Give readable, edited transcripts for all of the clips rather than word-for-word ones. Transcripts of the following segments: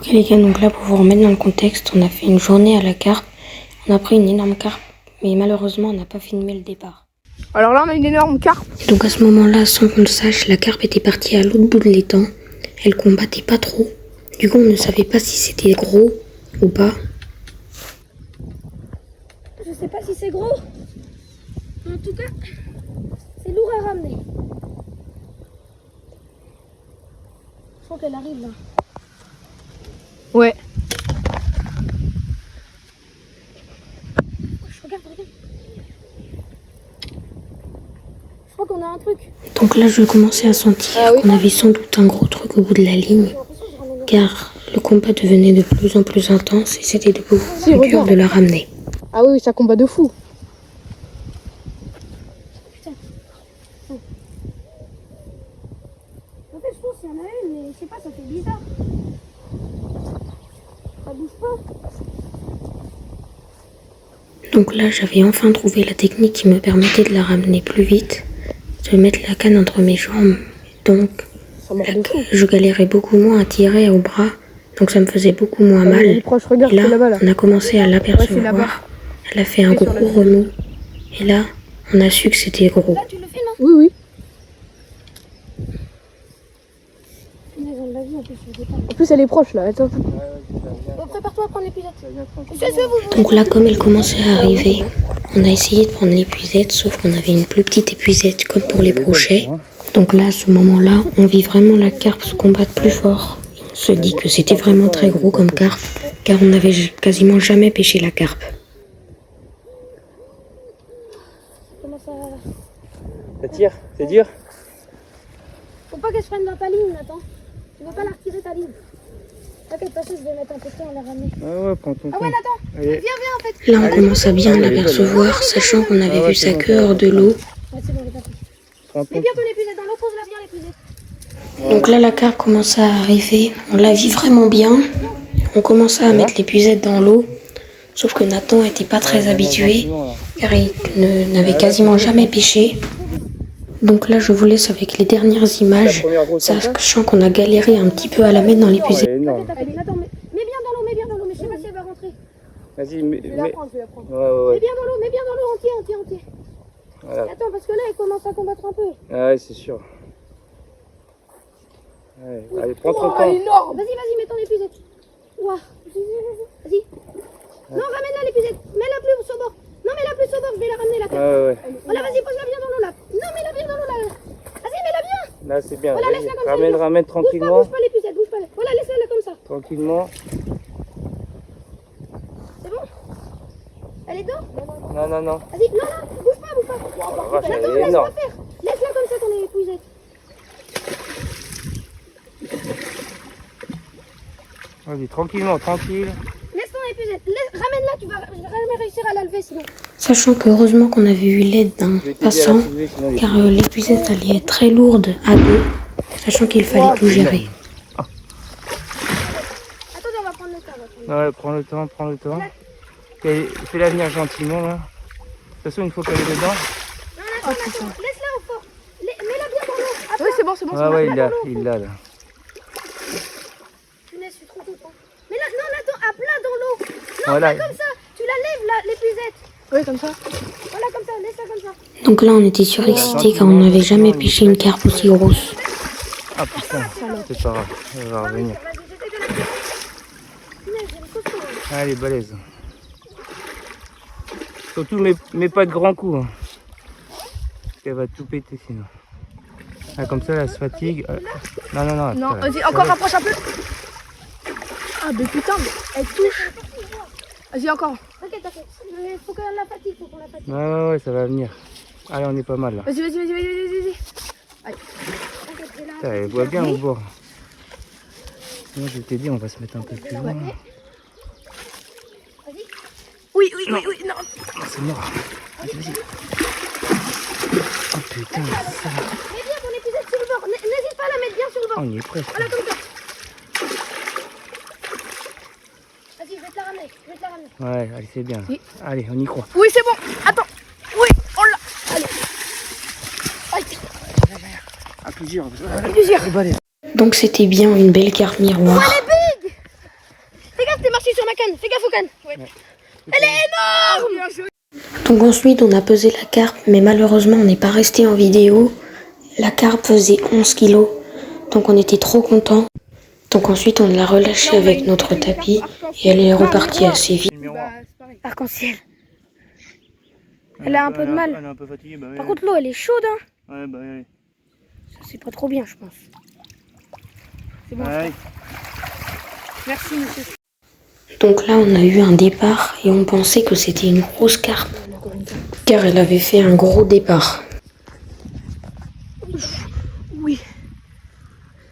Ok les gars, donc là pour vous remettre dans le contexte, on a fait une journée à la carpe. On a pris une énorme carpe, mais malheureusement on n'a pas filmé le départ. Alors là on a une énorme carpe. Et donc à ce moment-là, sans qu'on le sache, la carpe était partie à l'autre bout de l'étang. Elle combattait pas trop. Du coup on ne savait pas si c'était gros ou pas. Je sais pas si c'est gros. En tout cas, c'est lourd à ramener. Je crois qu'elle arrive là. Ouais. Regarde. Je crois qu'on a un truc. Donc là je commençais à sentir qu'on avait sans doute un gros truc au bout de la ligne. Car le combat devenait de plus en plus intense et c'était de plus en plus dur de la ramener. Ah oui, ça combat de fou. En fait, je pense qu'il y en a une, mais je sais pas, ça fait bizarre. Ça bouge pas. Donc là j'avais enfin trouvé la technique qui me permettait de la ramener plus vite. De mettre la canne entre mes jambes. Donc je galérais beaucoup moins à tirer au bras. Donc ça me faisait beaucoup moins mal. Et là, on a commencé à l'apercevoir. Elle a fait un gros remous. Et là, on a su que c'était gros. Là, tu le fais, non? Oui, oui. En plus, elle est proche là. Attends. Bon, prépare-toi à prendre l'épuisette. Donc là, comme elle commençait à arriver, on a essayé de prendre l'épuisette, sauf qu'on avait une plus petite épuisette comme pour les brochets. Donc là, à ce moment-là, on vit vraiment la carpe se combattre plus fort. On se dit que c'était vraiment très gros comme carpe, car on n'avait quasiment jamais pêché la carpe. Ça tire, c'est dur. Faut pas qu'elle se prenne dans ta ligne, Nathan. Tu veux pas la retirer ta ligne. T'inquiète, de toute façon, je vais mettre un peu de temps à la ramener. Ah ouais, prends ton temps. Ah ouais, Nathan, Allez. viens en fait. Là, on commence à bien l'apercevoir, sachant qu'on avait vu sa queue hors de l'eau. Ouais, c'est bon, elle est partie. Prends Mets ton bien ton épuisette dans l'eau, pose-la bien l'épuisette. Donc là, la carpe commence à arriver. On la vit vraiment bien. On commençait à mettre l'épuisette dans l'eau. Sauf que Nathan n'était pas très habitué, car il n'avait quasiment jamais pêché. Donc là, je vous laisse avec les dernières images, sachant qu'on a galéré un petit peu à la mettre dans l'épuisette. Elle est énorme. T'inquiète, Nathan, mets bien dans l'eau, mais je sais pas si elle va rentrer. Vas-y, Je vais la prendre. Ouais. Mets bien dans l'eau, entier. Voilà. Attends, parce que là, elle commence à combattre un peu. Ah ouais, c'est sûr. Ouais. Allez, prends ton Oh, temps. elle est énorme. Vas-y, mets ton épuisette. Ouah. Vas-y. Non, ramène-la l'épuisette. Mets-la plus sur bord. Non, mets-la plus sur bord, je vais la ramener la carte. Ouais. Voilà, vas-y, pose-la bien dans l'eau là. Non, mets-la bien dans l'eau là. Vas-y, mets-la bien. Là, c'est bien. Voilà, Vas-y. laisse-la comme ça. Ramène tranquillement. Bouge pas l'épuisette, bouge pas. Voilà, laisse-la là comme ça. Tranquillement. C'est bon? Elle est dedans? Non. Vas-y, non, bouge pas. Oh, la vache, Attends, elle est laisse-la énorme. faire. Laisse-la comme ça, ton épuisette. Vas-y, tranquillement, tranquille. Laisse ton épuisette. Ramène-la, tu vas jamais réussir à la lever sinon. Sachant que heureusement qu'on avait eu l'aide d'un passant, car l'épuisette allait être très lourde à deux, sachant qu'il fallait tout gérer. Attends, on va prendre le temps. Ouais, prends le temps. Fais-la venir gentiment là. De toute façon, une fois qu'elle est dedans. Non, Nathan, laisse-la au fort. Mets-la bien dans l'eau. Oui, c'est bon. Ah ouais, il l'a là. Punaise, je suis trop content. Mais là, non, Nathan, à plat dans l'eau. Non, Voilà. pas comme ça. Tu la lèves, l'épuisette. Oui, comme ça. Voilà, comme ça, laisse-la comme ça. Donc là, on était surexcités car on n'avait jamais pêché une carpe aussi grosse. Ah putain, c'est pas grave, elle va revenir. Vas-y, j'essaie de la faire. Punaise, j'ai une costaud. Ah, elle est balèze. Surtout, mets pas de grands coups. Hein. Parce qu'elle va tout péter sinon. Ah, comme ça, elle se fatigue. Non. Non, vas-y, encore rapproche un peu. Ah, mais putain, elle touche. Vas-y, encore. T'inquiète. Mais faut qu'on la fatigue, Ouais, ça va venir. Allez, on est pas mal là. Vas-y. Allez. T'inquiète, j'ai la... Putain, elle boit bien au bord. Moi, je t'ai dit, on va se mettre un peu plus loin. Vas-y. Oui, non. Ah, c'est mort. Vas-y. Oh putain, ça. Mets bien ton épuisette sur le bord. N'hésite pas à la mettre bien sur le bord. On y est presque. Voilà, comme ça. Vas-y, je vais te la ramener. Ouais, allez, c'est bien. Oui. Allez, on y croit. Oui, c'est bon. Attends. Oui, on l'a. Allez. Aïe. À plusieurs. Plusieurs. Donc c'était bien une belle carpe miroir. sur ma canne. Fais gaffe aux cannes. Ouais. Elle est énorme. Donc ensuite on a pesé la carpe, mais malheureusement on n'est pas resté en vidéo. La carpe faisait 11 kilos, donc on était trop contents. Donc ensuite on l'a relâchée avec notre tapis et elle est repartie assez vite. Arc-en-ciel. Elle a un peu de mal. Elle est un peu fatiguée, bah oui. Par contre l'eau elle est chaude hein. Ouais, bah oui. Ça c'est pas trop bien je pense. C'est bon. Ouais. Merci monsieur. Donc là on a eu un départ et on pensait que c'était une grosse carpe, car elle avait fait un gros départ. Oui.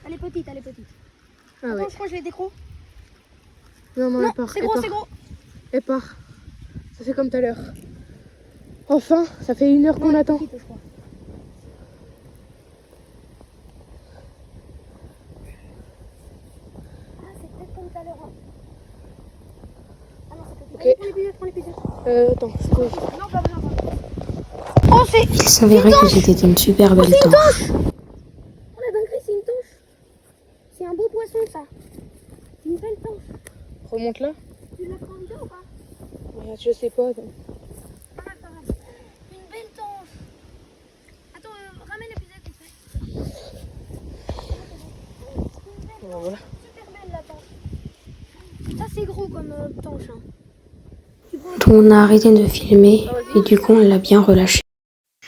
Elle est petite, elle est petite. Ah ouais. Attends, je crois que je l'ai décro. Non, Non, elle part. c'est gros, c'est gros. Elle part. Ça fait comme tout à l'heure. Enfin, ça fait 1 heure qu'on attend. Petite, je crois. Ah, c'est peut-être comme tout à l'heure. Hein. Ah non, c'est petite. Ok. Allez, prends l'épisode. Attends, c'est quoi? Non, pas besoin. Oh, c'est... Il s'avérait que c'était une super belle tanche. Oh la dinguerie, c'est une tanche. C'est un beau poisson, ça. C'est une belle tanche. Remonte là. Tu l'as pris en vidéo ou pas? Je sais pas. Attends. Pas mal, pas mal. Une belle tanche. Attends, ramène l'épisode vite fait. Bon, voilà. Super belle la tanche. Ça, c'est gros comme tanche. Hein. Donc on a arrêté de filmer et du coup on l'a bien relâché.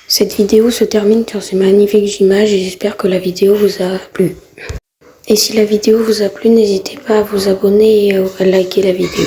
Cette vidéo se termine sur ces magnifiques images et j'espère que la vidéo vous a plu. Et si la vidéo vous a plu, n'hésitez pas à vous abonner et à liker la vidéo.